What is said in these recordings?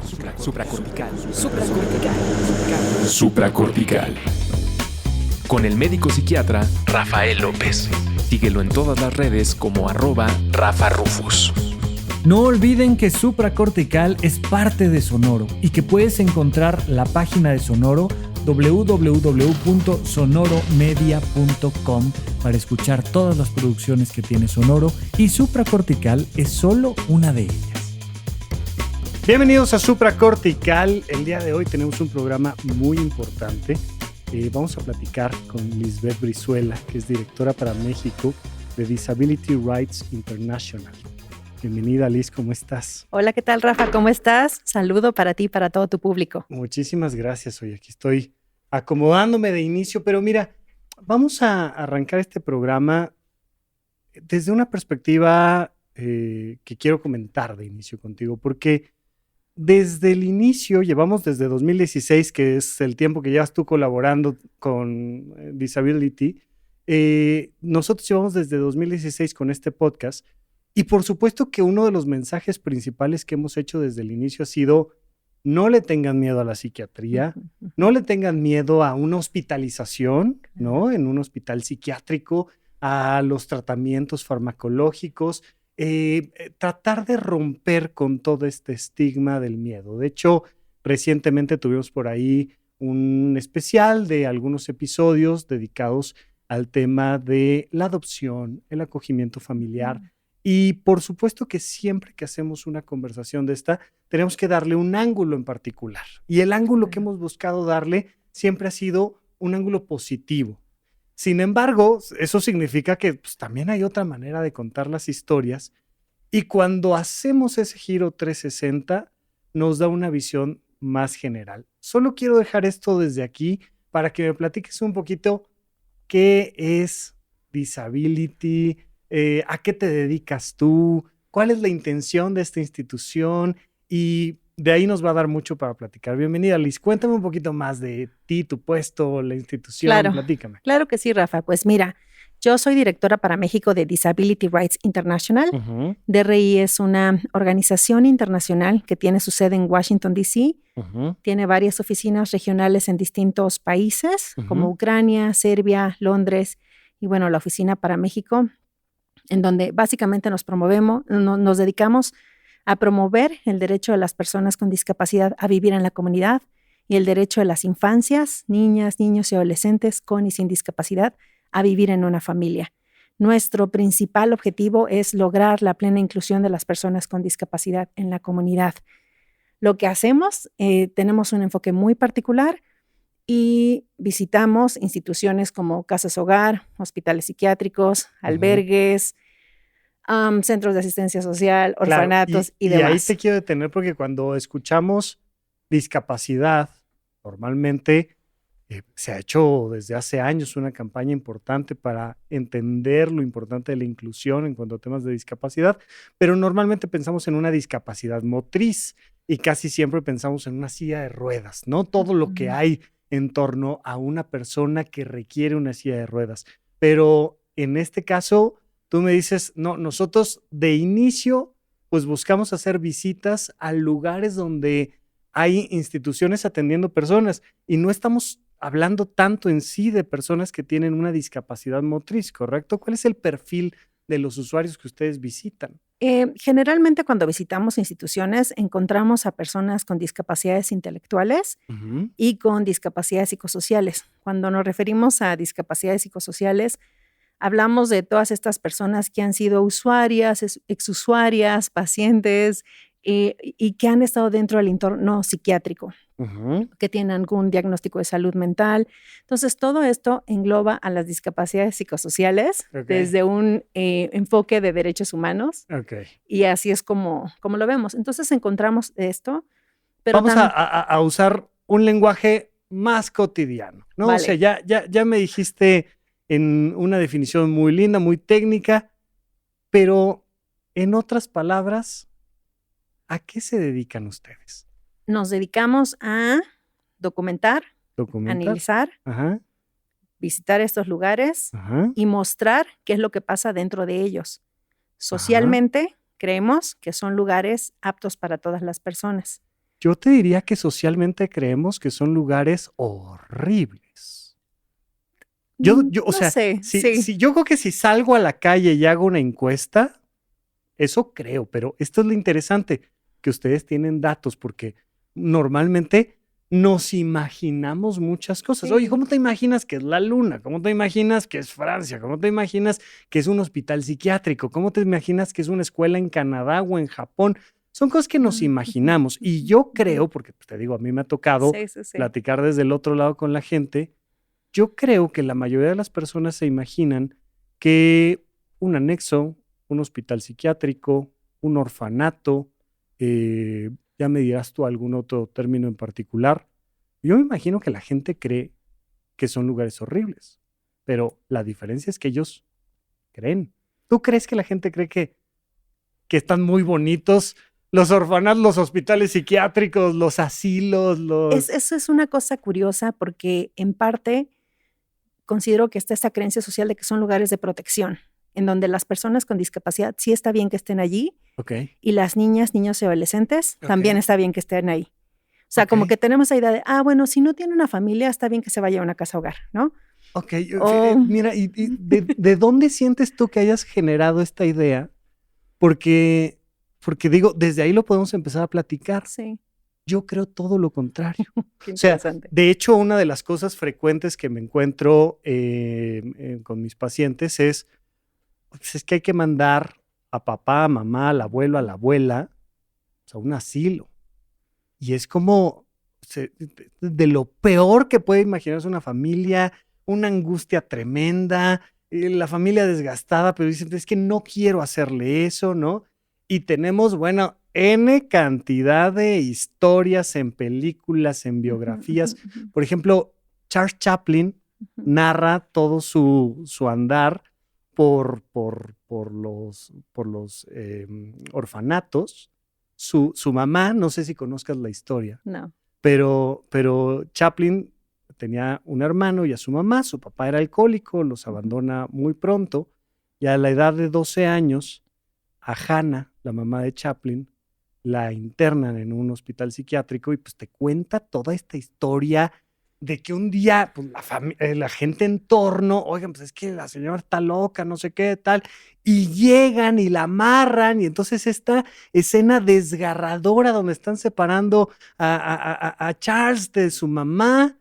Supracortical. Supracortical. Con el médico psiquiatra Rafael López. Síguelo en todas las redes como @RafaRufus. No olviden que Supracortical es parte de Sonoro y que puedes encontrar la página de Sonoro www.sonoromedia.com para escuchar todas las producciones que tiene Sonoro, y Supracortical es solo una de ellas. Bienvenidos a Supracortical. El día de hoy tenemos un programa muy importante. Vamos a platicar con Lisbeth Brizuela, que es directora para México de Disability Rights International. Bienvenida, Liz, ¿cómo estás? Hola, ¿qué tal, Rafa? ¿Cómo estás? Saludo para ti y para todo tu público. Muchísimas gracias. Hoy aquí estoy acomodándome de inicio, pero mira, vamos a arrancar este programa desde una perspectiva que quiero comentar de inicio contigo, porque desde el inicio, llevamos desde 2016, que es el tiempo que llevas tú colaborando con Disability, nosotros llevamos desde 2016 con este podcast. Y por supuesto que uno de los mensajes principales que hemos hecho desde el inicio ha sido: no le tengan miedo a la psiquiatría, no le tengan miedo a una hospitalización, ¿no? En un hospital psiquiátrico, a los tratamientos farmacológicos, tratar de romper con todo este estigma del miedo. De hecho, recientemente tuvimos por ahí un especial de algunos episodios dedicados al tema de la adopción, el acogimiento familiar. Y por supuesto que siempre que hacemos una conversación de esta, tenemos que darle un ángulo en particular. Y el ángulo que hemos buscado darle siempre ha sido un ángulo positivo. Sin embargo, eso significa que pues, también hay otra manera de contar las historias. Y cuando hacemos ese giro 360, nos da una visión más general. Solo quiero dejar esto desde aquí para que me platiques un poquito qué es Disability, ¿a qué te dedicas tú? ¿Cuál es la intención de esta institución? Y de ahí nos va a dar mucho para platicar. Bienvenida, Liz. Cuéntame un poquito más de ti, tu puesto, la institución. Platícame. Claro que sí, Rafa. Pues mira, yo soy directora para México de Disability Rights International. DRI es una organización internacional que tiene su sede en Washington, D.C. Tiene varias oficinas regionales en distintos países, como Ucrania, Serbia, Londres, y bueno, la oficina para México, en donde básicamente nos dedicamos a promover el derecho de las personas con discapacidad a vivir en la comunidad y el derecho de las infancias, niñas, niños y adolescentes con y sin discapacidad a vivir en una familia. Nuestro principal objetivo es lograr la plena inclusión de las personas con discapacidad en la comunidad. Lo que hacemos, tenemos un enfoque muy particular y visitamos instituciones como casas hogar, hospitales psiquiátricos, albergues, centros de asistencia social, orfanatos y demás. Y ahí te quiero detener porque cuando escuchamos discapacidad, normalmente se ha hecho desde hace años una campaña importante para entender lo importante de la inclusión en cuanto a temas de discapacidad, pero normalmente pensamos en una discapacidad motriz y casi siempre pensamos en una silla de ruedas, ¿no? Todo lo que hay en torno a una persona que requiere una silla de ruedas. Pero en este caso, tú me dices, no, nosotros de inicio, pues buscamos hacer visitas a lugares donde hay instituciones atendiendo personas y no estamos hablando tanto en sí de personas que tienen una discapacidad motriz, ¿correcto? ¿Cuál es el perfil de los usuarios que ustedes visitan? Generalmente cuando visitamos instituciones encontramos a personas con discapacidades intelectuales y con discapacidades psicosociales. Cuando nos referimos a discapacidades psicosociales, hablamos de todas estas personas que han sido usuarias, exusuarias, pacientes y que han estado dentro del entorno psiquiátrico, que tienen algún diagnóstico de salud mental. Entonces, todo esto engloba a las discapacidades psicosociales desde un enfoque de derechos humanos. Y así es como lo vemos. Entonces, encontramos esto. Pero vamos a usar un lenguaje más cotidiano, ¿no? Vale. O sea, ya me dijiste en una definición muy linda, muy técnica, pero en otras palabras, ¿a qué se dedican ustedes? Nos dedicamos a documentar, analizar, visitar estos lugares y mostrar qué es lo que pasa dentro de ellos. Socialmente, creemos que son lugares aptos para todas las personas. Yo te diría que socialmente creemos que son lugares horribles. O No sea, sé, sí. yo creo que si salgo a la calle y hago una encuesta, eso creo, pero esto es lo interesante, que ustedes tienen datos, porque normalmente nos imaginamos muchas cosas. Sí. Oye, ¿cómo te imaginas que es la Luna? ¿Cómo te imaginas que es Francia? ¿Cómo te imaginas que es un hospital psiquiátrico? ¿Cómo te imaginas que es una escuela en Canadá o en Japón? Son cosas que nos imaginamos. Y yo creo, porque te digo, a mí me ha tocado Sí. platicar desde el otro lado con la gente, yo creo que la mayoría de las personas se imaginan que un anexo, un hospital psiquiátrico, un orfanato, ya me dirás tú algún otro término en particular. Yo me imagino que la gente cree que son lugares horribles, pero la diferencia es que ellos creen. ¿Tú crees que la gente cree que están muy bonitos los orfanatos, los hospitales psiquiátricos, los asilos, Eso es una cosa curiosa porque en parte considero que está esta creencia social de que son lugares de protección, en donde las personas con discapacidad sí está bien que estén allí, Okay. y las niñas, niños y adolescentes también está bien que estén ahí. O sea, como Ok. que tenemos la idea de, bueno, si no tiene una familia, está bien que se vaya a una casa hogar, ¿no? Ok, mira, ¿y de dónde sientes tú que hayas generado esta idea? Porque digo, desde ahí lo podemos empezar a platicar. Sí, Yo creo todo lo contrario. qué O sea, interesante. de hecho, una de las cosas frecuentes que me encuentro con mis pacientes es que hay que mandar a papá, a mamá, al abuelo, a la abuela, a un asilo. Y es como de lo peor que puede imaginarse una familia, una angustia tremenda, la familia desgastada, pero dicen, es que no quiero hacerle eso, ¿no? Y tenemos, bueno, N cantidad de historias en películas, en biografías. Por ejemplo, Charles Chaplin narra todo su andar por los orfanatos. Su mamá, no sé si conozcas la historia, No. pero Chaplin tenía un hermano y a su mamá. Su papá era alcohólico, los abandona muy pronto, y a la edad de 12 años, a Hannah, la mamá de Chaplin, la internan en un hospital psiquiátrico y pues te cuenta toda esta historia de que un día pues, la gente en torno, oigan, pues es que la señora está loca, no sé qué, tal, y llegan y la amarran, y entonces esta escena desgarradora donde están separando a Charles de su mamá,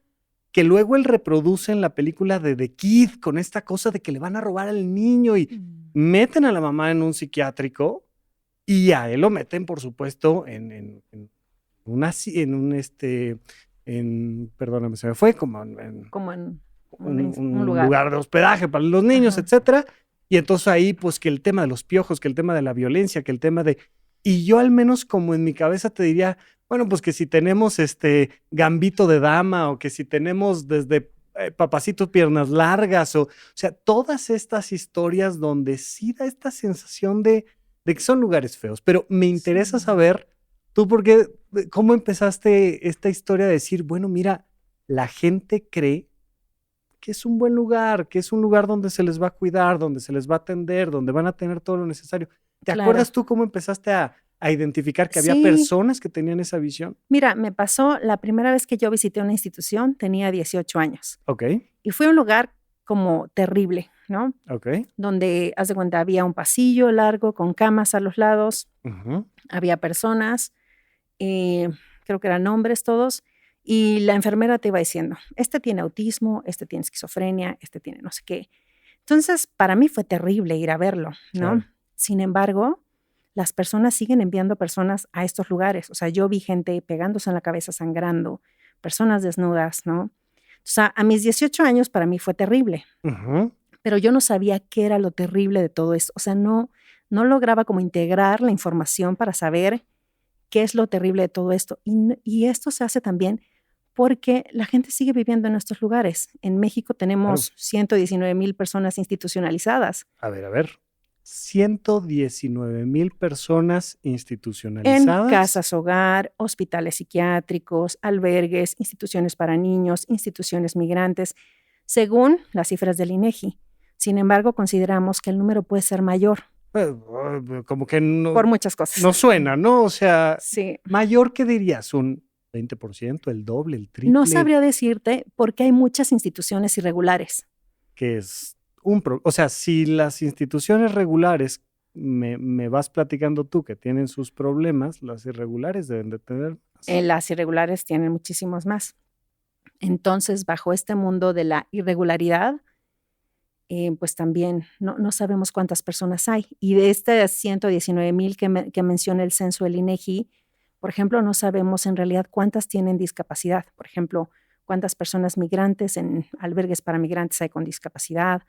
que luego él reproduce en la película de The Kid, con esta cosa de que le van a robar al niño y meten a la mamá en un psiquiátrico y a él lo meten, por supuesto, perdóname, se me fue, como en un lugar de hospedaje para los niños, etcétera. Y entonces ahí, pues que el tema de los piojos, que el tema de la violencia, que el tema de... Y yo al menos como en mi cabeza te diría, bueno, pues que si tenemos Gambito de Dama o que si tenemos desde Papacito Piernas Largas o sea, todas estas historias donde sí da esta sensación de que son lugares feos. Pero me interesa saber tú cómo empezaste esta historia de decir, bueno, mira, la gente cree que es un buen lugar, que es un lugar donde se les va a cuidar, donde se les va a atender, donde van a tener todo lo necesario. ¿Te acuerdas tú cómo empezaste a identificar que había personas que tenían esa visión? Mira, me pasó la primera vez que yo visité una institución, tenía 18 años. Ok. Y fue un lugar como terrible, ¿no? Ok. Donde, haz de cuenta, había un pasillo largo con camas a los lados, había personas, creo que eran hombres todos, y la enfermera te iba diciendo, este tiene autismo, este tiene esquizofrenia, este tiene no sé qué. Entonces, para mí fue terrible ir a verlo, ¿no? Claro. Sin embargo, las personas siguen enviando personas a estos lugares. O sea, yo vi gente pegándose en la cabeza, sangrando, personas desnudas, ¿no? O sea, a mis 18 años para mí fue terrible. Pero yo no sabía qué era lo terrible de todo esto. O sea, no lograba como integrar la información para saber qué es lo terrible de todo esto. Y esto se hace también porque la gente sigue viviendo en estos lugares. En México tenemos 119,000 personas institucionalizadas. A ver. 119,000 personas institucionalizadas. En casas hogar, hospitales psiquiátricos, albergues, instituciones para niños, instituciones migrantes, según las cifras del INEGI. Sin embargo, consideramos que el número puede ser mayor. Como que no, por muchas cosas. no suena, ¿no? O sea, Sí. mayor, ¿qué dirías? ¿Un 20%, el doble, el triple? No sabría decirte porque hay muchas instituciones irregulares. Que es o sea, si las instituciones regulares, me vas platicando tú que tienen sus problemas, las irregulares deben de tener más. Las irregulares tienen muchísimos más. Entonces, bajo este mundo de la irregularidad, pues también no sabemos cuántas personas hay. Y de estas 119,000 que menciona el censo del INEGI, por ejemplo, no sabemos en realidad cuántas tienen discapacidad. Por ejemplo, cuántas personas migrantes en albergues para migrantes hay con discapacidad,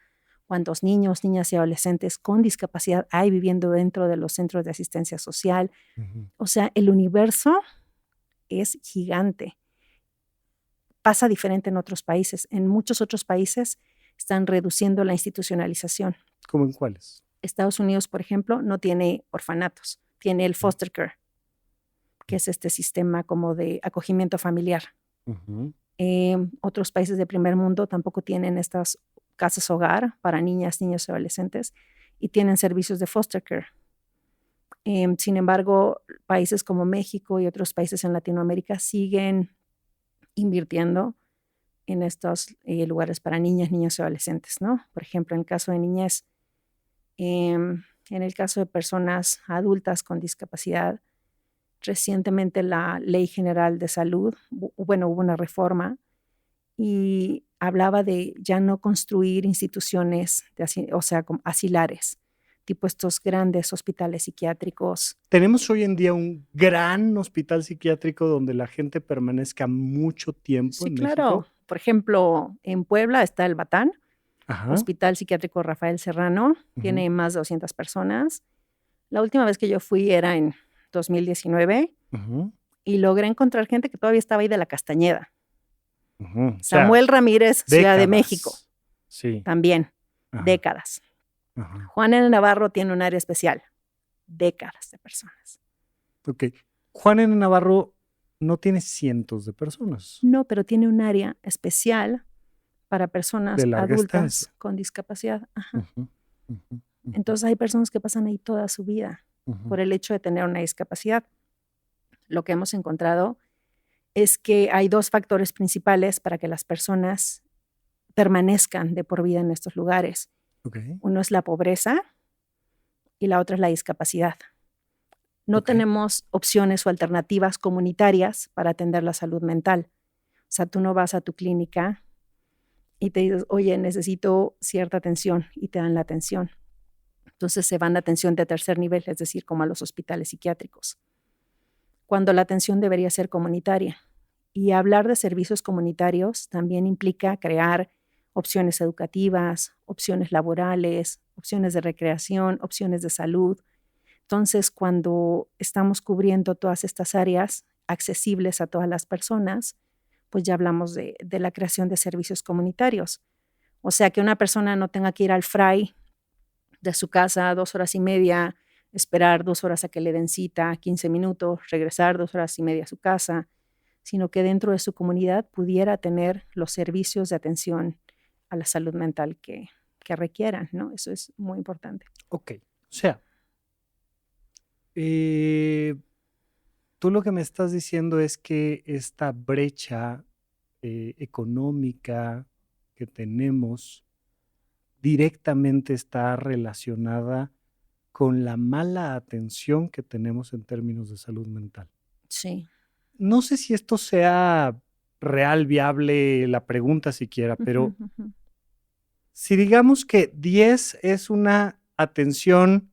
cuántos niños, niñas y adolescentes con discapacidad hay viviendo dentro de los centros de asistencia social. O sea, el universo es gigante. Pasa diferente en otros países. En muchos otros países están reduciendo la institucionalización. ¿Cómo en cuáles? Estados Unidos, por ejemplo, no tiene orfanatos, tiene el foster care, que es este sistema como de acogimiento familiar. Otros países de primer mundo tampoco tienen estas casas hogar para niñas, niños y adolescentes y tienen servicios de foster care. Sin embargo, países como México y otros países en Latinoamérica siguen invirtiendo en estos lugares para niñas, niños y adolescentes, ¿no? Por ejemplo, en el caso de niñez, en el caso de personas adultas con discapacidad, recientemente la Ley General de Salud, hubo una reforma y hablaba de ya no construir instituciones, como asilares, tipo estos grandes hospitales psiquiátricos. Tenemos hoy en día un gran hospital psiquiátrico donde la gente permanezca mucho tiempo. Sí, en claro. México. Por ejemplo, en Puebla está el Batán, Hospital Psiquiátrico Rafael Serrano, tiene más de 200 personas. La última vez que yo fui era en 2019 y logré encontrar gente que todavía estaba ahí de la Castañeda. Samuel Ramírez, Ciudad de México. Sí. También, décadas. Juan N. Navarro tiene un área especial, décadas de personas. Ok. Juan N. Navarro no tiene cientos de personas. No, pero tiene un área especial para personas adultas estancia. con discapacidad. Entonces hay personas que pasan ahí toda su vida por el hecho de tener una discapacidad. Lo que hemos encontrado es que hay dos factores principales para que las personas permanezcan de por vida en estos lugares. Uno es la pobreza y la otra es la discapacidad. No tenemos opciones o alternativas comunitarias para atender la salud mental. O sea, tú no vas a tu clínica y te dices, oye, necesito cierta atención y te dan la atención. Entonces se van a atención de tercer nivel, es decir, como a los hospitales psiquiátricos, cuando la atención debería ser comunitaria. Y hablar de servicios comunitarios también implica crear opciones educativas, opciones laborales, opciones de recreación, opciones de salud. Entonces, cuando estamos cubriendo todas estas áreas accesibles a todas las personas, pues ya hablamos de la creación de servicios comunitarios. O sea, que una persona no tenga que ir al Fray de su casa 2 horas y media, esperar 2 horas a que le den cita, 15 minutos, regresar 2 horas y media a su casa, sino que dentro de su comunidad pudiera tener los servicios de atención a la salud mental que requieran, ¿no? Eso es muy importante. Ok, o sea, tú lo que me estás diciendo es que esta brecha económica que tenemos directamente está relacionada con la mala atención que tenemos en términos de salud mental. Sí. No sé si esto sea real, viable, la pregunta siquiera, pero si digamos que 10 es una atención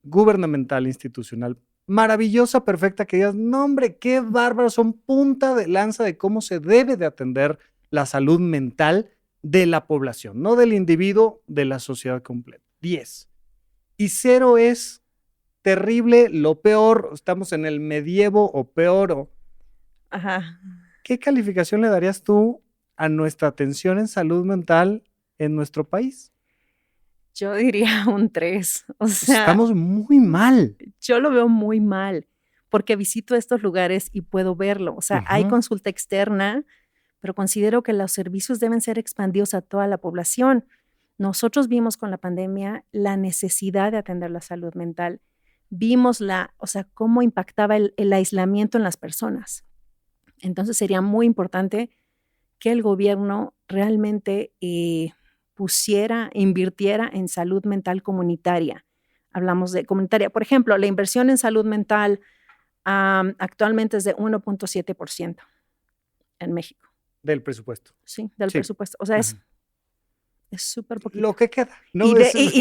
gubernamental, institucional, maravillosa, perfecta, que digas, no hombre, qué bárbaro, son punta de lanza de cómo se debe de atender la salud mental de la población, no del individuo, de la sociedad completa. 10. Y 0 es terrible, lo peor, estamos en el medievo o peor. ¿Qué calificación le darías tú a nuestra atención en salud mental en nuestro país? Yo diría un 3. O sea, estamos muy mal. Yo lo veo muy mal, porque visito estos lugares y puedo verlo. O sea, hay consulta externa, pero considero que los servicios deben ser expandidos a toda la población. Nosotros vimos con la pandemia la necesidad de atender la salud mental. Vimos cómo impactaba el aislamiento en las personas. Entonces sería muy importante que el gobierno realmente invirtiera en salud mental comunitaria. Hablamos de comunitaria. Por ejemplo, la inversión en salud mental actualmente es de 1.7% en México. Del presupuesto. Sí, del presupuesto. O sea, es súper poquito. Lo que queda. ¿No? Y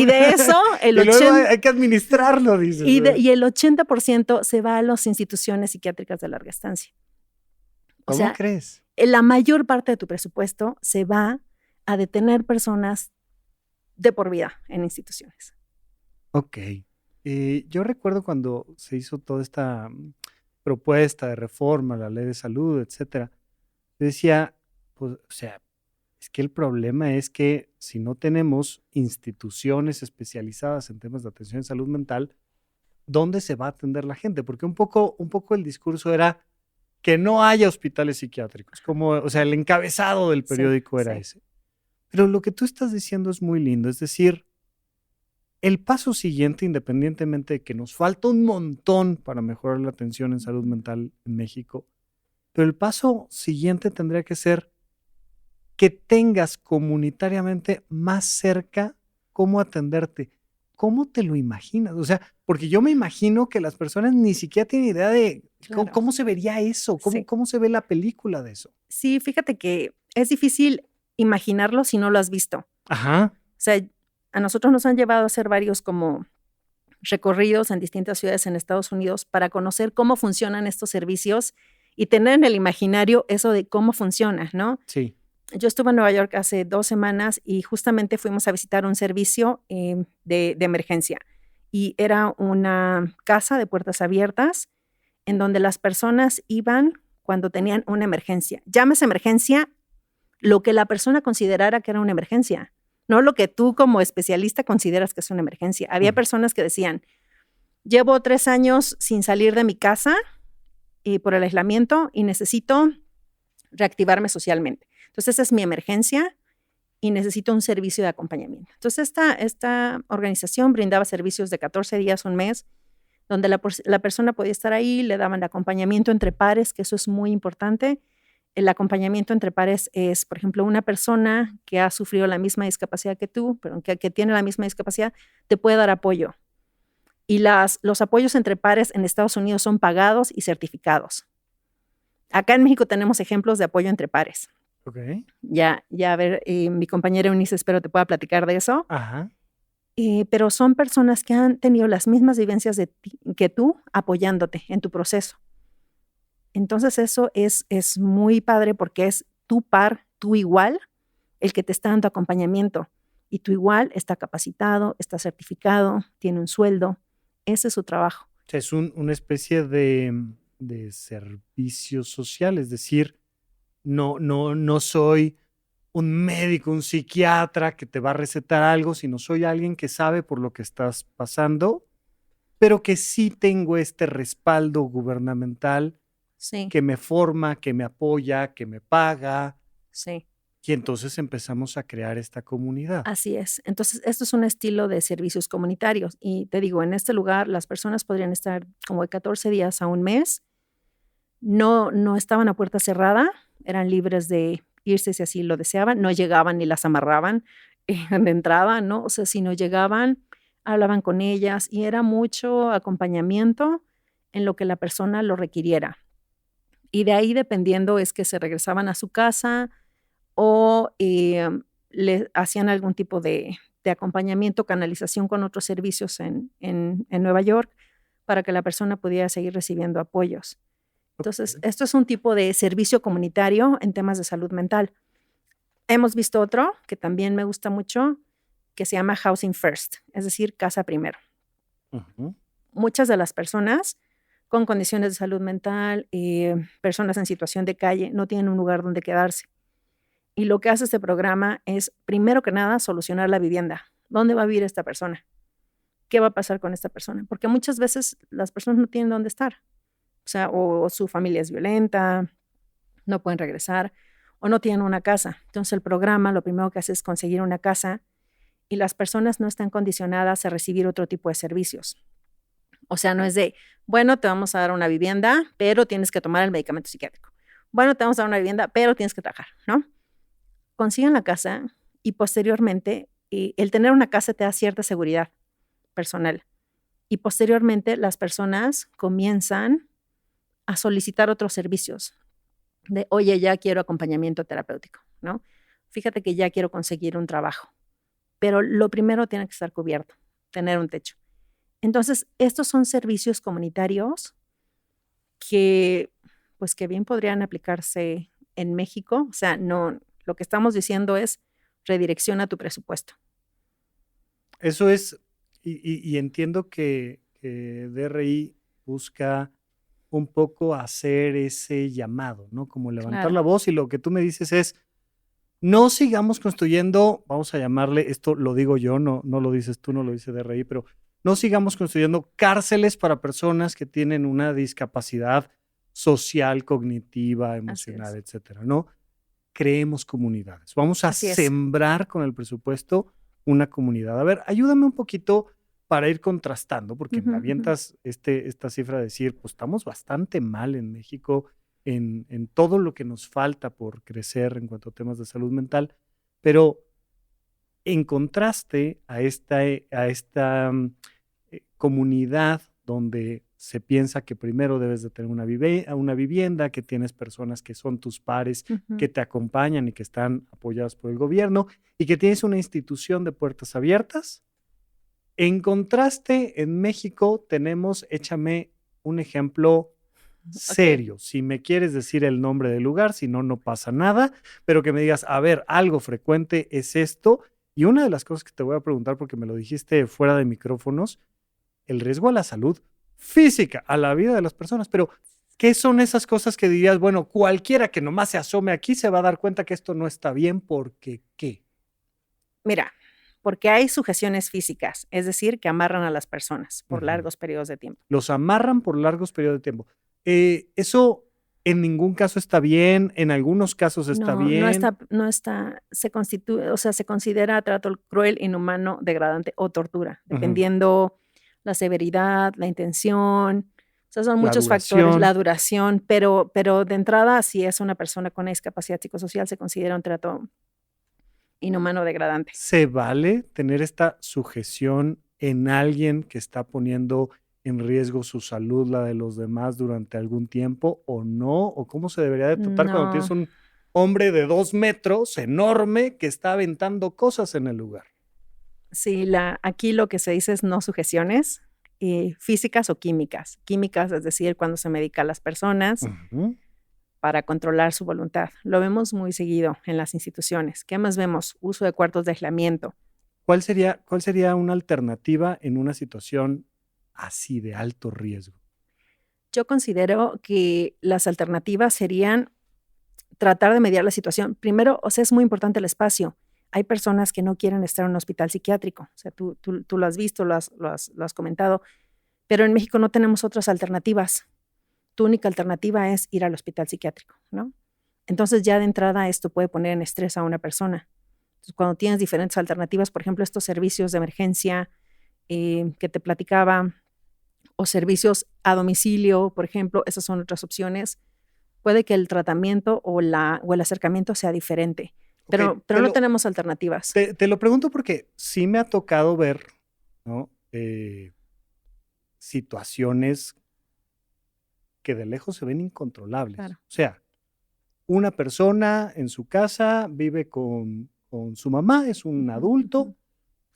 de eso, el 80%... hay que administrarlo, dices. Y el 80% se va a las instituciones psiquiátricas de larga estancia. ¿Cómo crees? La mayor parte de tu presupuesto se va a detener personas de por vida en instituciones. Ok. Yo recuerdo cuando se hizo toda esta propuesta de reforma, la ley de salud, etcétera. Yo decía, pues, o sea, es que el problema es que si no tenemos instituciones especializadas en temas de atención en salud mental, ¿dónde se va a atender la gente? Porque un poco el discurso era que no haya hospitales psiquiátricos, o sea, el encabezado del periódico era ese. Pero lo que tú estás diciendo es muy lindo, es decir, el paso siguiente, independientemente de que nos falta un montón para mejorar la atención en salud mental en México, pero el paso siguiente tendría que ser que tengas comunitariamente más cerca cómo atenderte. ¿Cómo te lo imaginas? O sea, porque yo me imagino que las personas ni siquiera tienen idea de cómo se vería eso, cómo se ve la película de eso. Sí, fíjate que es difícil imaginarlo si no lo has visto. Ajá. O sea, a nosotros nos han llevado a hacer varios como recorridos en distintas ciudades en Estados Unidos para conocer cómo funcionan estos servicios y tener en el imaginario eso de cómo funciona, ¿no? Sí. Yo estuve en Nueva York hace 2 semanas y justamente fuimos a visitar un servicio de emergencia. Y era una casa de puertas abiertas en donde las personas iban cuando tenían una emergencia. Llámese emergencia lo que la persona considerara que era una emergencia, no lo que tú como especialista consideras que es una emergencia. Había personas que decían, llevo 3 años sin salir de mi casa por el aislamiento y necesito reactivarme socialmente. Entonces, esa es mi emergencia y necesito un servicio de acompañamiento. Entonces, esta organización brindaba servicios de 14 días, un mes, donde la persona podía estar ahí, le daban acompañamiento entre pares, que eso es muy importante. El acompañamiento entre pares es, por ejemplo, una persona que ha sufrido la misma discapacidad que tú, pero que tiene la misma discapacidad, te puede dar apoyo. Y los apoyos entre pares en Estados Unidos son pagados y certificados. Acá en México tenemos ejemplos de apoyo entre pares. Okay. Ya, a ver, mi compañera Eunice espero te pueda platicar de eso. Ajá. Pero son personas que han tenido las mismas vivencias que tú apoyándote en tu proceso. Entonces eso es muy padre porque es tu par, tu igual, el que te está dando acompañamiento. Y tu igual está capacitado, está certificado, tiene un sueldo. Ese es su trabajo. O sea, es una especie de servicio social, es decir, no soy un médico, un psiquiatra que te va a recetar algo, sino soy alguien que sabe por lo que estás pasando, pero que sí tengo este respaldo gubernamental que me forma, que me apoya, que me paga. Sí. Y entonces empezamos a crear esta comunidad. Así es. Entonces, esto es un estilo de servicios comunitarios. Y te digo, en este lugar las personas podrían estar como de 14 días a un mes. No estaban a puerta cerrada, eran libres de irse si así lo deseaban. No llegaban ni las amarraban de entrada, ¿no? O sea, si no llegaban, hablaban con ellas y era mucho acompañamiento en lo que la persona lo requiriera. Y de ahí, dependiendo, es que se regresaban a su casa o le hacían algún tipo de acompañamiento, canalización con otros servicios en Nueva York para que la persona pudiera seguir recibiendo apoyos. Entonces, esto es un tipo de servicio comunitario en temas de salud mental. Hemos visto otro que también me gusta mucho, que se llama Housing First, es decir, casa primero. Uh-huh. Muchas de las personas con condiciones de salud mental, personas en situación de calle, no tienen un lugar donde quedarse. Y lo que hace este programa es, primero que nada, solucionar la vivienda. ¿Dónde va a vivir esta persona? ¿Qué va a pasar con esta persona? Porque muchas veces las personas no tienen dónde estar. O sea, o su familia es violenta, no pueden regresar, o no tienen una casa. Entonces el programa lo primero que hace es conseguir una casa y las personas no están condicionadas a recibir otro tipo de servicios. O sea, no es de, bueno, te vamos a dar una vivienda, pero tienes que tomar el medicamento psiquiátrico. Bueno, te vamos a dar una vivienda, pero tienes que trabajar, ¿no? Consigan la casa y posteriormente, el tener una casa te da cierta seguridad personal. Y posteriormente las personas comienzan a solicitar otros servicios de, oye, ya quiero acompañamiento terapéutico, ¿no? Fíjate que ya quiero conseguir un trabajo, pero lo primero tiene que estar cubierto, tener un techo. Entonces, estos son servicios comunitarios que, pues, que bien podrían aplicarse en México. O sea, no, lo que estamos diciendo es redirecciona tu presupuesto. Eso es, y entiendo que DRI busca un poco hacer ese llamado, ¿no? Como levantar la voz, y lo que tú me dices es, no sigamos construyendo, vamos a llamarle, esto lo digo yo, no lo dices tú, no lo dice DRI, pero no sigamos construyendo cárceles para personas que tienen una discapacidad social, cognitiva, emocional, etcétera, ¿no? Creemos comunidades. Vamos a sembrar con el presupuesto una comunidad. A ver, ayúdame un poquito para ir contrastando, porque me avientas esta cifra de decir, pues estamos bastante mal en México en todo lo que nos falta por crecer en cuanto a temas de salud mental, pero en contraste a esta comunidad donde se piensa que primero debes de tener una vivienda, que tienes personas que son tus pares, que te acompañan y que están apoyadas por el gobierno, y que tienes una institución de puertas abiertas. En contraste, en México tenemos, échame un ejemplo serio. Si me quieres decir el nombre del lugar, si no, no pasa nada, pero que me digas, a ver, algo frecuente es esto. Y una de las cosas que te voy a preguntar, porque me lo dijiste fuera de micrófonos, el riesgo a la salud física, a la vida de las personas. Pero, ¿qué son esas cosas que dirías, bueno, cualquiera que nomás se asome aquí se va a dar cuenta que esto no está bien? ¿Porque qué? Mira, porque hay sujeciones físicas, es decir, que amarran a las personas por largos periodos de tiempo. Los amarran por largos periodos de tiempo. Eso en ningún caso está bien, en algunos casos está bien. No está, se considera trato cruel, inhumano, degradante o tortura, dependiendo la severidad, la intención. O sea, son muchos factores, la duración, pero de entrada, si es una persona con discapacidad psicosocial, se considera un trato inhumano, degradante. ¿Se vale tener esta sujeción en alguien que está poniendo en riesgo su salud, la de los demás, durante algún tiempo, o no? ¿O cómo se debería de tratar cuando tienes un hombre de 2 metros, enorme, que está aventando cosas en el lugar? Sí, aquí lo que se dice es no sujeciones físicas o químicas. Químicas, es decir, cuando se medica a las personas para controlar su voluntad. Lo vemos muy seguido en las instituciones. ¿Qué más vemos? Uso de cuartos de aislamiento. ¿Cuál sería una alternativa en una situación así de alto riesgo? Yo considero que las alternativas serían tratar de mediar la situación. Primero, o sea, es muy importante el espacio. Hay personas que no quieren estar en un hospital psiquiátrico. O sea, tú lo has visto, lo has comentado. Pero en México no tenemos otras alternativas. Tu única alternativa es ir al hospital psiquiátrico, ¿no? Entonces, ya de entrada esto puede poner en estrés a una persona. Entonces, cuando tienes diferentes alternativas, por ejemplo, estos servicios de emergencia que te platicaba, o servicios a domicilio, por ejemplo, esas son otras opciones. Puede que el tratamiento o el acercamiento sea diferente, pero no tenemos alternativas. Te lo pregunto porque sí me ha tocado ver, ¿no? Situaciones que de lejos se ven incontrolables. Claro. O sea, una persona en su casa vive con su mamá, es un adulto,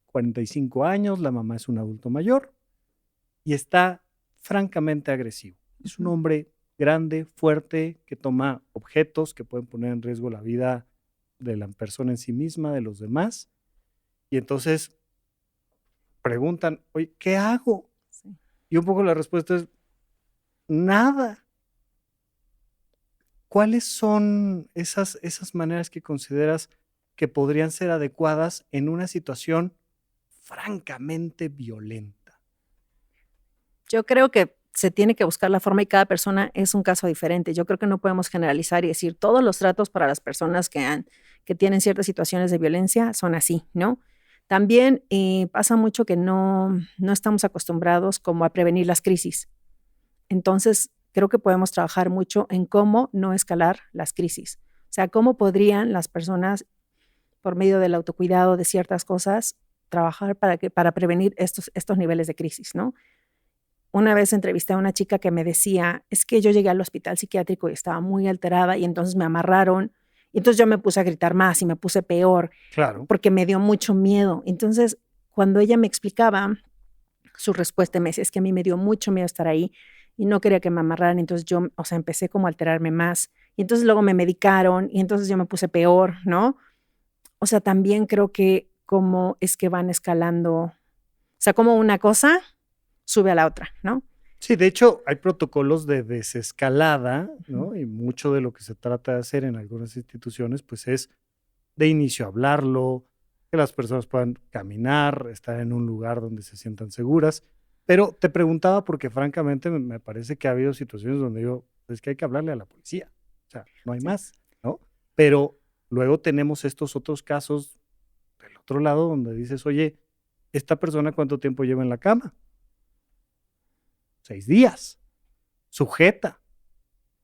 45 años, la mamá es un adulto mayor, y está francamente agresivo. Es un hombre grande, fuerte, que toma objetos que pueden poner en riesgo la vida de la persona en sí misma, de los demás. Y entonces preguntan, oye, ¿qué hago? Sí. Y un poco la respuesta es, nada. ¿Cuáles son esas maneras que consideras que podrían ser adecuadas en una situación francamente violenta? Yo creo que se tiene que buscar la forma y cada persona es un caso diferente. Yo creo que no podemos generalizar y decir todos los tratos para las personas que tienen ciertas situaciones de violencia son así, ¿no? También pasa mucho que no estamos acostumbrados como a prevenir las crisis. Entonces, creo que podemos trabajar mucho en cómo no escalar las crisis. O sea, cómo podrían las personas, por medio del autocuidado de ciertas cosas, trabajar para prevenir estos niveles de crisis, ¿no? Una vez entrevisté a una chica que me decía, es que yo llegué al hospital psiquiátrico y estaba muy alterada y entonces me amarraron y entonces yo me puse a gritar más y me puse peor. Claro. Porque me dio mucho miedo. Entonces, cuando ella me explicaba su respuesta, me decía, es que a mí me dio mucho miedo estar ahí y no quería que me amarraran. Entonces yo, o sea, empecé como a alterarme más. Y entonces luego me medicaron y entonces yo me puse peor, ¿no? O sea, también creo que cómo es que van escalando, o sea, como una cosa sube a la otra, ¿no? Sí, de hecho, hay protocolos de desescalada, ¿no? Y mucho de lo que se trata de hacer en algunas instituciones, pues es de inicio hablarlo, que las personas puedan caminar, estar en un lugar donde se sientan seguras. Pero te preguntaba porque francamente me parece que ha habido situaciones donde digo, es que hay que hablarle a la policía. O sea, no hay más, ¿no? Pero luego tenemos estos otros casos del otro lado donde dices, oye, ¿esta persona cuánto tiempo lleva en la cama? 6 días, sujeta,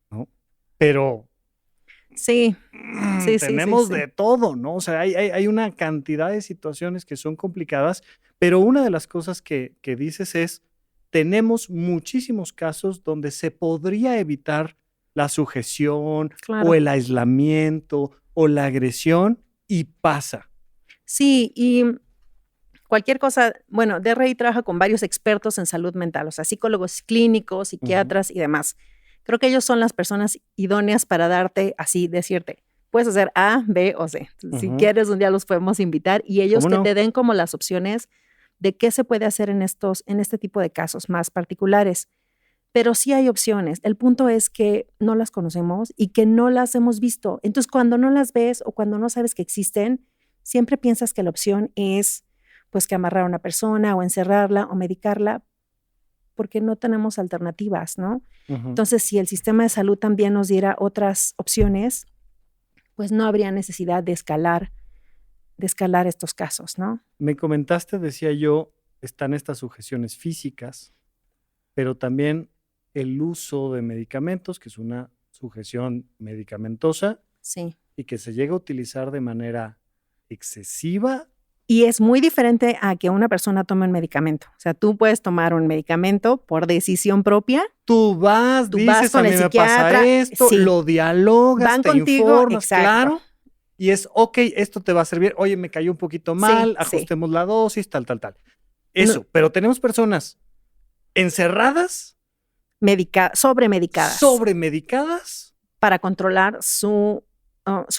¿no? Pero sí, tenemos sí. de todo, ¿no? O sea, hay una cantidad de situaciones que son complicadas, pero una de las cosas que dices es, tenemos muchísimos casos donde se podría evitar la sujeción Claro. o el aislamiento o la agresión y pasa. Sí, y cualquier cosa, bueno, DRI trabaja con varios expertos en salud mental, o sea, psicólogos clínicos, psiquiatras y demás. Creo que ellos son las personas idóneas para darte así, decirte, puedes hacer A, B o C. Si quieres, un día los podemos invitar y ellos que te den como las opciones de qué se puede hacer en este tipo de casos más particulares. Pero sí hay opciones. El punto es que no las conocemos y que no las hemos visto. Entonces, cuando no las ves o cuando no sabes que existen, siempre piensas que la opción es pues que amarrar a una persona o encerrarla o medicarla, porque no tenemos alternativas, ¿no? Entonces, si el sistema de salud también nos diera otras opciones, pues no habría necesidad de escalar estos casos, ¿no? Me comentaste, decía yo, están estas sujeciones físicas, pero también el uso de medicamentos, que es una sujeción medicamentosa, sí, y que se llega a utilizar de manera excesiva. Y es muy diferente a que una persona tome un medicamento. O sea, tú puedes tomar un medicamento por decisión propia. Tú vas dices, con a mí el me pasa psiquiatra, esto, sí. lo dialogas, Van te contigo, informas, exacto. claro. Y es, ok, esto te va a servir. Oye, me cayó un poquito mal, ajustemos la dosis, tal. Eso, no. Pero tenemos personas encerradas. Sobremedicadas. Para controlar su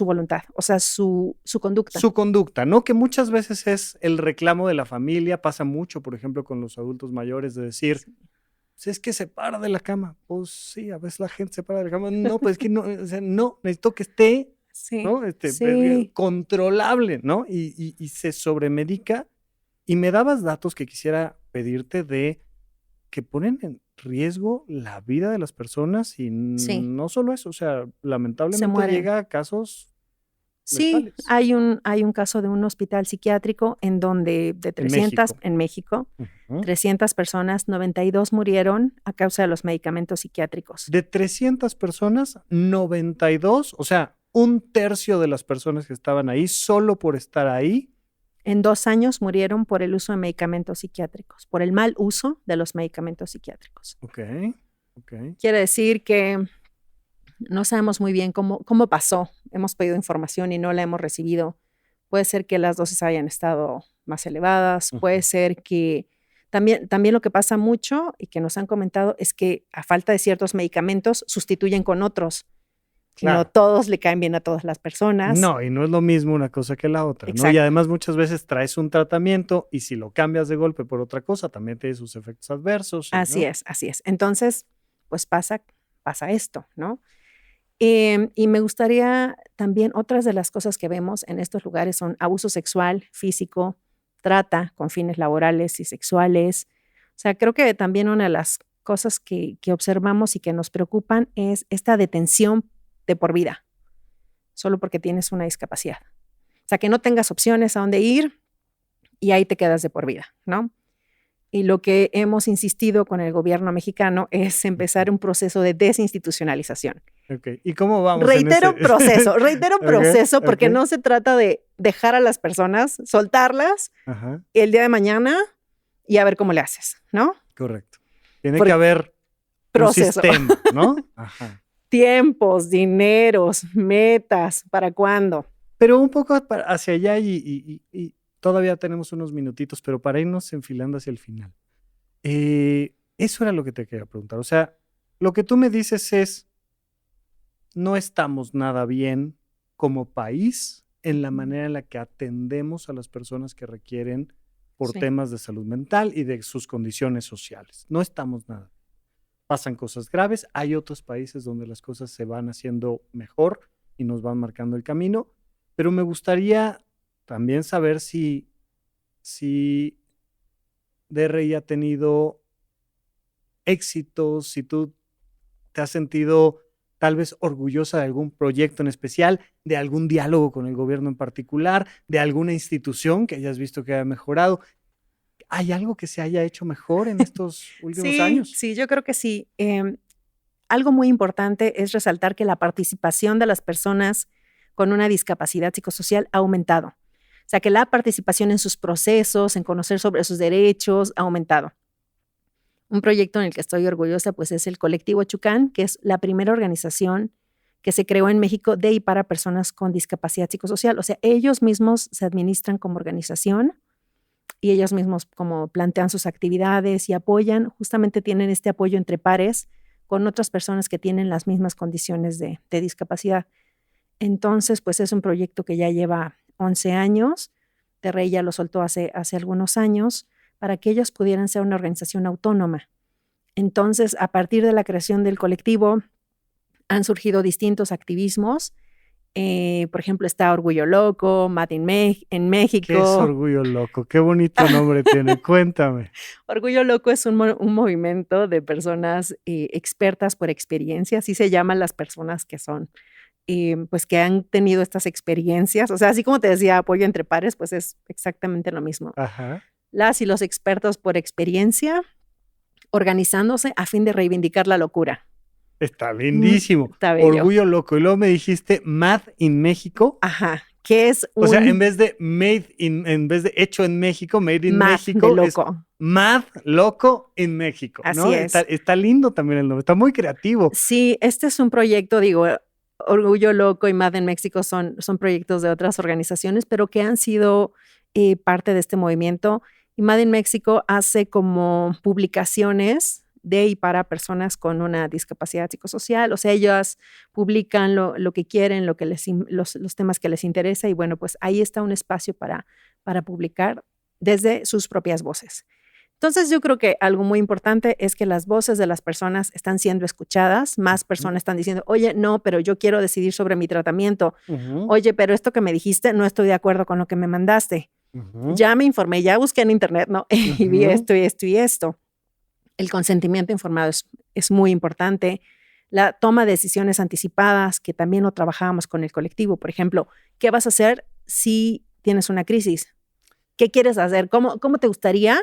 voluntad, o sea, su conducta. Su conducta, ¿no? Que muchas veces es el reclamo de la familia. Pasa mucho, por ejemplo, con los adultos mayores de decir, pues es que se para de la cama. Pues sí, a veces la gente se para de la cama. No, pues es que no, o sea, no, necesito que esté, ¿no? Controlable, ¿no? Y se sobremedica. Y me dabas datos que quisiera pedirte de que ponen en riesgo la vida de las personas y no solo eso, o sea, lamentablemente llega a casos letales. Hay un caso de un hospital psiquiátrico en donde de 300 en México, 300 personas, 92 murieron a causa de los medicamentos psiquiátricos. De 300 personas, 92, o sea, 1/3 de las personas que estaban ahí, solo por estar ahí. En 2 años murieron por el uso de medicamentos psiquiátricos, por el mal uso de los medicamentos psiquiátricos. Ok. Quiere decir que no sabemos muy bien cómo pasó. Hemos pedido información y no la hemos recibido. Puede ser que las dosis hayan estado más elevadas. Puede ser que también lo que pasa mucho y que nos han comentado es que a falta de ciertos medicamentos sustituyen con otros. Claro. No todos le caen bien a todas las personas. No, y no es lo mismo una cosa que la otra, ¿no? Y además muchas veces traes un tratamiento y si lo cambias de golpe por otra cosa, también tiene sus efectos adversos. Así es. Entonces, pues pasa esto, ¿no? Y me gustaría también, otras de las cosas que vemos en estos lugares son abuso sexual, físico, trata con fines laborales y sexuales. O sea, creo que también una de las cosas que observamos y que nos preocupan es esta detención de por vida, solo porque tienes una discapacidad. O sea, que no tengas opciones a dónde ir y ahí te quedas de por vida, ¿no? Y lo que hemos insistido con el gobierno mexicano es empezar un proceso de desinstitucionalización. Okay. ¿Y cómo vamos? Reitero proceso, porque no se trata de dejar a las personas, soltarlas el día de mañana y a ver cómo le haces, ¿no? Correcto. Tiene que haber proceso. Un sistema, ¿no? Ajá. Tiempos, dineros, metas, ¿para cuándo? Pero un poco hacia allá y todavía tenemos unos minutitos, pero para irnos enfilando hacia el final. Eso era lo que te quería preguntar. O sea, lo que tú me dices es, no estamos nada bien como país en la manera en la que atendemos a las personas que requieren por temas de salud mental y de sus condiciones sociales. No estamos nada. Pasan cosas graves. Hay otros países donde las cosas se van haciendo mejor y nos van marcando el camino. Pero me gustaría también saber si DRI ha tenido éxitos, si tú te has sentido tal vez orgullosa de algún proyecto en especial, de algún diálogo con el gobierno en particular, de alguna institución que hayas visto que haya mejorado. ¿Hay algo que se haya hecho mejor en estos últimos años? Sí, yo creo que sí. Algo muy importante es resaltar que la participación de las personas con una discapacidad psicosocial ha aumentado. O sea, que la participación en sus procesos, en conocer sobre sus derechos, ha aumentado. Un proyecto en el que estoy orgullosa, pues, es el Colectivo Chucán, que es la primera organización que se creó en México de y para personas con discapacidad psicosocial. O sea, ellos mismos se administran como organización y ellos mismos como plantean sus actividades y apoyan, justamente tienen este apoyo entre pares con otras personas que tienen las mismas condiciones de discapacidad. Entonces, pues es un proyecto que ya lleva 11 años. DRI ya lo soltó hace algunos años para que ellos pudieran ser una organización autónoma. Entonces, a partir de la creación del colectivo, han surgido distintos activismos. Por ejemplo, está Orgullo Loco, Mad in México. ¿Qué es Orgullo Loco? Qué bonito nombre tiene. Cuéntame. Orgullo Loco es un movimiento de personas expertas por experiencia. Así se llaman las personas que son pues que han tenido estas experiencias. O sea, así como te decía, apoyo entre pares, pues es exactamente lo mismo. Ajá. Las y los expertos por experiencia organizándose a fin de reivindicar la locura. Está lindísimo. Está bello. Orgullo Loco. Y luego me dijiste Mad in México. Ajá. Que es o sea, en vez de hecho en México, Made in México, de loco. Es Mad Loco in México. Así ¿no? es. Está lindo también el nombre. Está muy creativo. Sí, este es un proyecto, digo, Orgullo Loco y Mad in México son proyectos de otras organizaciones, pero que han sido parte de este movimiento. Y Mad in México hace como publicaciones de y para personas con una discapacidad psicosocial. O sea, ellas publican lo que quieren, los temas que les interesa. Y bueno, pues ahí está un espacio para publicar desde sus propias voces. Entonces, yo creo que algo muy importante es que las voces de las personas están siendo escuchadas. Más personas están diciendo, oye, no, pero yo quiero decidir sobre mi tratamiento. Oye, pero esto que me dijiste, no estoy de acuerdo con lo que me mandaste. Ya me informé, ya busqué en internet, ¿no? Y vi esto y esto y esto. El consentimiento informado es muy importante. La toma de decisiones anticipadas, que también lo trabajábamos con el colectivo. Por ejemplo, ¿qué vas a hacer si tienes una crisis? ¿Qué quieres hacer? ¿Cómo te gustaría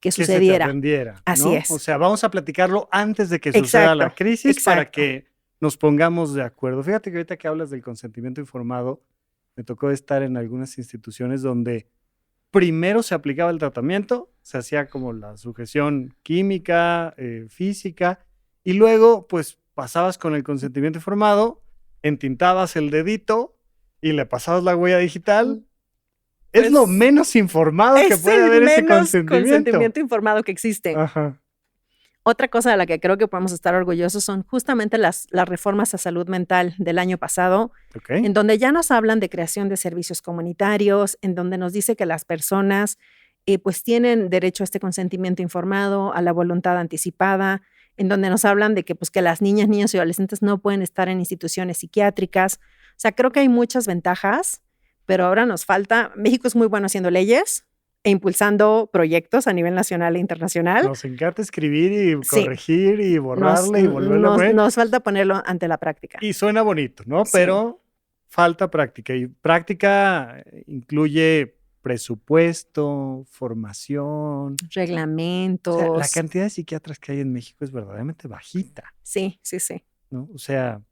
que sucediera? Se te atendiera, Así ¿no? es. O sea, vamos a platicarlo antes de que suceda la crisis para que nos pongamos de acuerdo. Fíjate que ahorita que hablas del consentimiento informado, me tocó estar en algunas instituciones donde primero se aplicaba el tratamiento, se hacía como la sujeción química, física, y luego pues pasabas con el consentimiento informado, entintabas el dedito y le pasabas la huella digital. Pues, es lo menos informado que puede haber ese consentimiento informado que existe. Ajá. Otra cosa de la que creo que podemos estar orgullosos son justamente las reformas a salud mental del año pasado, en donde ya nos hablan de creación de servicios comunitarios, en donde nos dice que las personas pues tienen derecho a este consentimiento informado, a la voluntad anticipada, en donde nos hablan de que, pues, que las niñas, niños y adolescentes no pueden estar en instituciones psiquiátricas. O sea, creo que hay muchas ventajas, pero ahora nos falta. México es muy bueno haciendo leyes e impulsando proyectos a nivel nacional e internacional. Nos encanta escribir y corregir y borrarle y volverlo a poner. Nos falta ponerlo ante la práctica. Y suena bonito, ¿no? Sí. Pero falta práctica. Y práctica incluye presupuesto, formación, reglamentos. O sea, la cantidad de psiquiatras que hay en México es verdaderamente bajita. Sí. ¿No? O sea,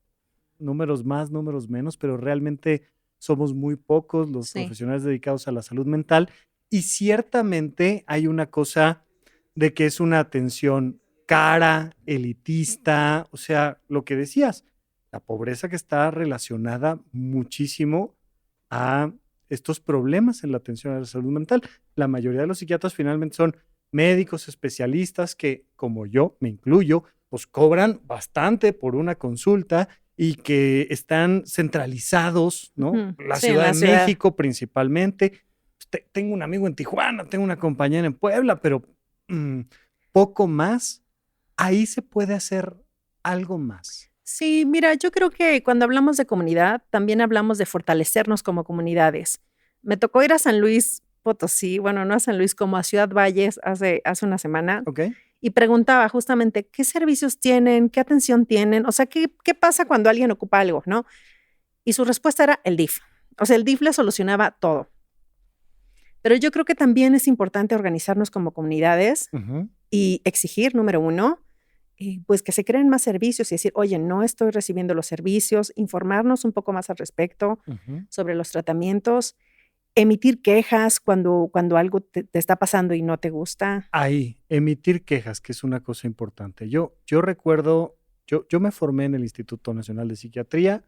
números más, números menos, pero realmente somos muy pocos los profesionales dedicados a la salud mental y ciertamente hay una cosa de que es una atención cara, elitista, o sea, lo que decías, la pobreza que está relacionada muchísimo a estos problemas en la atención a la salud mental. La mayoría de los psiquiatras finalmente son médicos especialistas que, como yo, me incluyo, pues cobran bastante por una consulta y que están centralizados, ¿no? La Ciudad de México principalmente. Tengo un amigo en Tijuana, tengo una compañera en Puebla, pero poco más. Ahí se puede hacer algo más. Sí, mira, yo creo que cuando hablamos de comunidad, también hablamos de fortalecernos como comunidades. Me tocó ir a San Luis Potosí, bueno, no a San Luis, como a Ciudad Valles hace una semana. Okay. Y preguntaba justamente qué servicios tienen, qué atención tienen, o sea, qué pasa cuando alguien ocupa algo, ¿no? Y su respuesta era el DIF. O sea, el DIF le solucionaba todo. Pero yo creo que también es importante organizarnos como comunidades y exigir, número uno, pues que se creen más servicios y decir, oye, no estoy recibiendo los servicios, informarnos un poco más al respecto sobre los tratamientos, emitir quejas cuando algo te está pasando y no te gusta. Ahí, emitir quejas, que es una cosa importante. Yo recuerdo, yo me formé en el Instituto Nacional de Psiquiatría.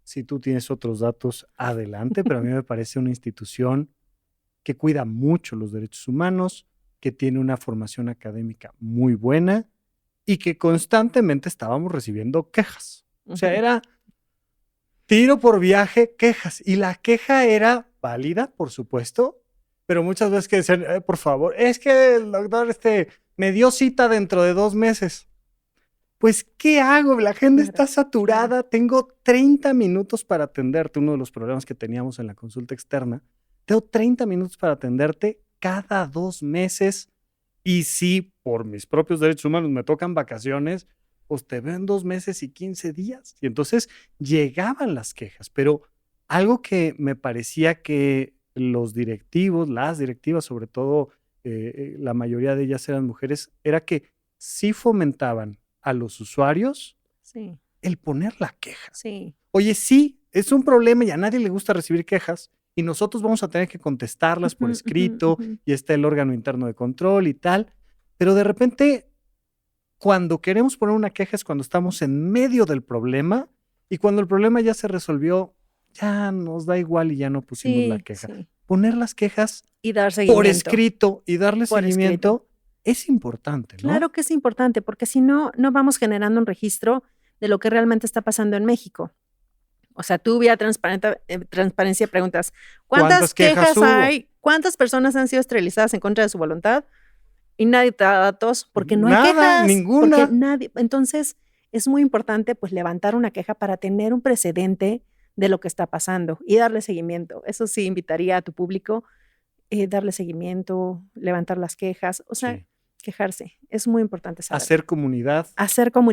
Si tú tienes otros datos, adelante, pero a mí me parece una institución que cuida mucho los derechos humanos, que tiene una formación académica muy buena y que constantemente estábamos recibiendo quejas. O sea, era tiro por viaje, quejas. Y la queja era válida, por supuesto, pero muchas veces que decían, por favor, es que el doctor me dio cita dentro de 2 meses. Pues, ¿qué hago? La gente está saturada. Tengo 30 minutos para atenderte. Uno de los problemas que teníamos en la consulta externa. Tengo 30 minutos para atenderte cada 2 meses. Y si por mis propios derechos humanos me tocan vacaciones, pues te veo en 2 meses y 15 días. Y entonces llegaban las quejas. Pero algo que me parecía que los directivos, las directivas, sobre todo la mayoría de ellas eran mujeres, era que sí fomentaban a los usuarios el poner la queja. Sí. Oye, sí, es un problema y a nadie le gusta recibir quejas y nosotros vamos a tener que contestarlas por escrito y está el órgano interno de control y tal, pero de repente cuando queremos poner una queja es cuando estamos en medio del problema y cuando el problema ya se resolvió, ya nos da igual y ya no pusimos la queja. Sí. Poner las quejas y dar seguimiento por escrito y darle seguimiento es importante, ¿no? Claro que es importante, porque si no, no vamos generando un registro de lo que realmente está pasando en México. O sea, tú vía transparencia preguntas, ¿cuántas quejas hay? ¿Cuántas personas han sido esterilizadas en contra de su voluntad? Y nadie te da datos porque no hay quejas. Ninguna. Porque nadie. Entonces, es muy importante pues levantar una queja para tener un precedente de lo que está pasando y darle seguimiento. Eso sí, invitaría a tu público, darle seguimiento, levantar las quejas, o sea, quejarse. Es muy importante saber. Hacer comunidad.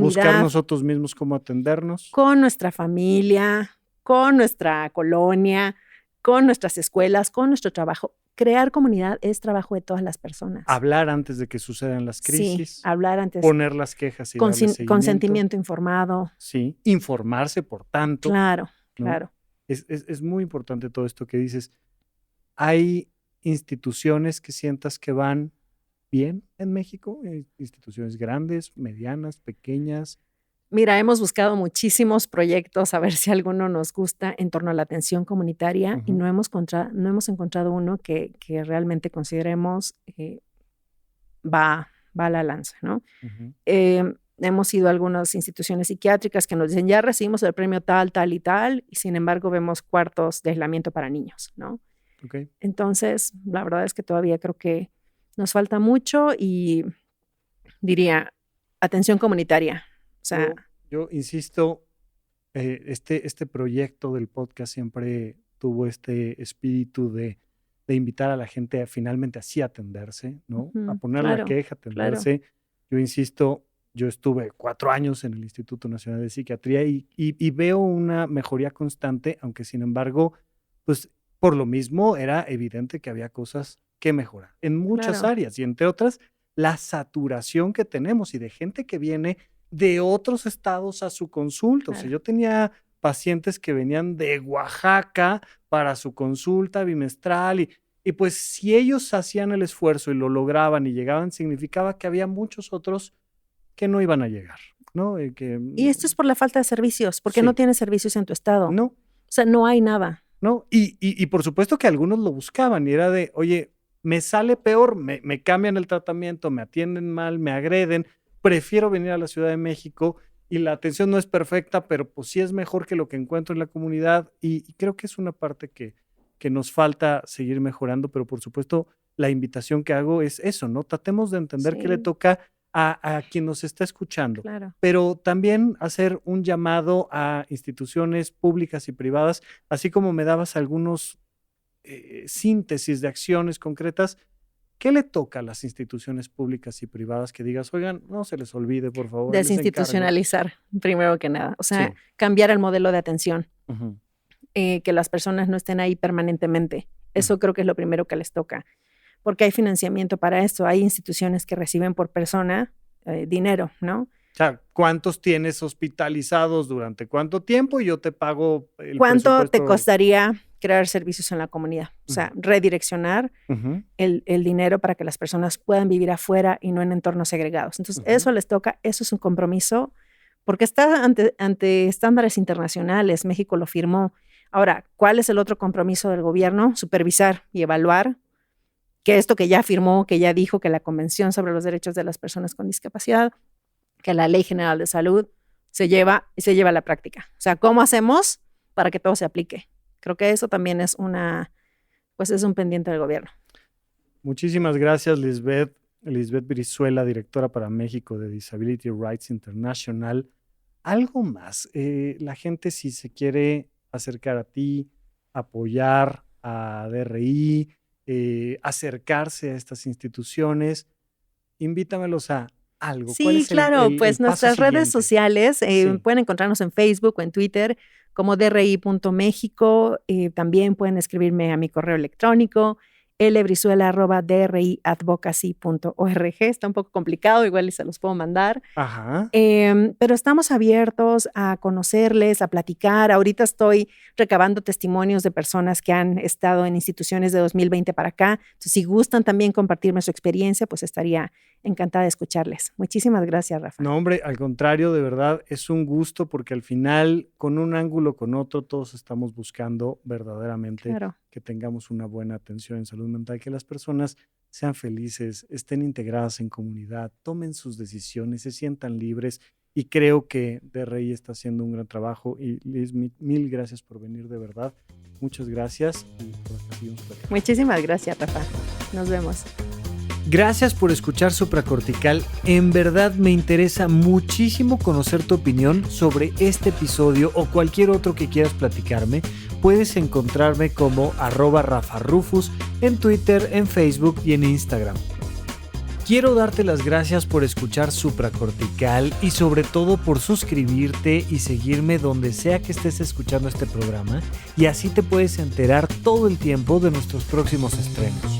Buscar nosotros mismos cómo atendernos. Con nuestra familia, con nuestra colonia, con nuestras escuelas, con nuestro trabajo. Crear comunidad es trabajo de todas las personas. Hablar antes de que sucedan las crisis. Sí, hablar antes. Poner las quejas y darle seguimiento. Consentimiento informado. Sí, informarse, por tanto. Claro, ¿no? claro. Es muy importante todo esto que dices. ¿Hay instituciones que sientas que van bien en México? ¿Instituciones grandes, medianas, pequeñas? Mira, hemos buscado muchísimos proyectos a ver si alguno nos gusta en torno a la atención comunitaria y no hemos encontrado uno que realmente consideremos va a la lanza, ¿no? Hemos ido a algunas instituciones psiquiátricas que nos dicen, ya recibimos el premio tal, tal y tal, y sin embargo vemos cuartos de aislamiento para niños, ¿no? Okay. Entonces, la verdad es que todavía creo que nos falta mucho y diría, atención comunitaria. O sea, yo insisto, este proyecto del podcast siempre tuvo este espíritu de invitar a la gente a finalmente así atenderse, ¿no? A poner la queja, atenderse. Claro. Yo insisto, yo estuve 4 años en el Instituto Nacional de Psiquiatría y veo una mejoría constante, aunque sin embargo, pues Por lo mismo, era evidente que había cosas que mejorar en muchas Claro. áreas y entre otras, la saturación que tenemos y de gente que viene de otros estados a su consulta. O sea, Claro. yo tenía pacientes que venían de Oaxaca para su consulta bimestral y pues si ellos hacían el esfuerzo y lo lograban y llegaban, significaba que había muchos otros que no iban a llegar, ¿no? Y esto es por la falta de servicios, porque Sí. no tienes servicios en tu estado. No, O sea, no hay nada. ¿no? Y por supuesto que algunos lo buscaban y era de, oye, me sale peor, me cambian el tratamiento, me atienden mal, me agreden, prefiero venir a la Ciudad de México y la atención no es perfecta, pero pues sí es mejor que lo que encuentro en la comunidad y creo que es una parte que nos falta seguir mejorando, pero por supuesto la invitación que hago es eso, ¿no? Tratemos de entender qué le Sí. toca a quien nos está escuchando. Claro. Pero también hacer un llamado a instituciones públicas y privadas, así como me dabas algunos síntesis de acciones concretas. ¿Qué le toca a las instituciones públicas y privadas que digas, oigan, no se les olvide, por favor? les encargo"? Desinstitucionalizar, primero que nada. O sea, Sí. cambiar el modelo de atención, Ujú. que las personas no estén ahí permanentemente. Eso creo que es lo primero que les toca, porque hay financiamiento para esto. Hay instituciones que reciben por persona dinero, ¿no? O sea, ¿cuántos tienes hospitalizados durante cuánto tiempo? Y yo te pago el ¿Cuánto te presupuesto. costaría crear servicios en la comunidad? O sea, redireccionar Ujú. el dinero para que las personas puedan vivir afuera y no en entornos segregados. Entonces, Ujú. eso les toca, eso es un compromiso, porque está ante estándares internacionales, México lo firmó. Ahora, ¿cuál es el otro compromiso del gobierno? Supervisar y evaluar que esto que ya firmó, que ya dijo, que la Convención sobre los Derechos de las Personas con Discapacidad, que la Ley General de Salud se lleva a la práctica. O sea, ¿cómo hacemos para que todo se aplique? Creo que eso también es es un pendiente del gobierno. Muchísimas gracias, Lisbeth Brizuela, directora para México de Disability Rights International. Algo más, la gente si se quiere acercar a ti, apoyar a DRI, acercarse a estas instituciones, invítamelos a algo. ¿Cuál Sí, es claro, el pues paso nuestras redes siguiente? sociales Sí. pueden encontrarnos en Facebook o en Twitter como DRI.México. También pueden escribirme a mi correo electrónico lbrizuela@driadvocacy.org. Está un poco complicado, igual y se los puedo mandar. Ajá. Pero estamos abiertos a conocerles, a platicar. Ahorita estoy recabando testimonios de personas que han estado en instituciones de 2020 para acá. Entonces, si gustan también compartirme su experiencia, pues estaría encantada de escucharles. Muchísimas gracias, Rafa. No, hombre, al contrario, de verdad, es un gusto porque al final, con un ángulo o con otro, todos estamos buscando verdaderamente Claro. que tengamos una buena atención en salud mental, que las personas sean felices, estén integradas en comunidad, tomen sus decisiones, se sientan libres y creo que DRI está haciendo un gran trabajo y Liz, mil gracias por venir, de verdad. Muchas gracias y por acá seguimos platicando. Muchísimas gracias, Rafa. Nos vemos. Gracias por escuchar Supracortical. En verdad me interesa muchísimo conocer tu opinión sobre este episodio o cualquier otro que quieras platicarme. Puedes encontrarme como @RafaRufus en Twitter, en Facebook y en Instagram. Quiero darte las gracias por escuchar Supracortical y sobre todo por suscribirte y seguirme donde sea que estés escuchando este programa y así te puedes enterar todo el tiempo de nuestros próximos estrenos.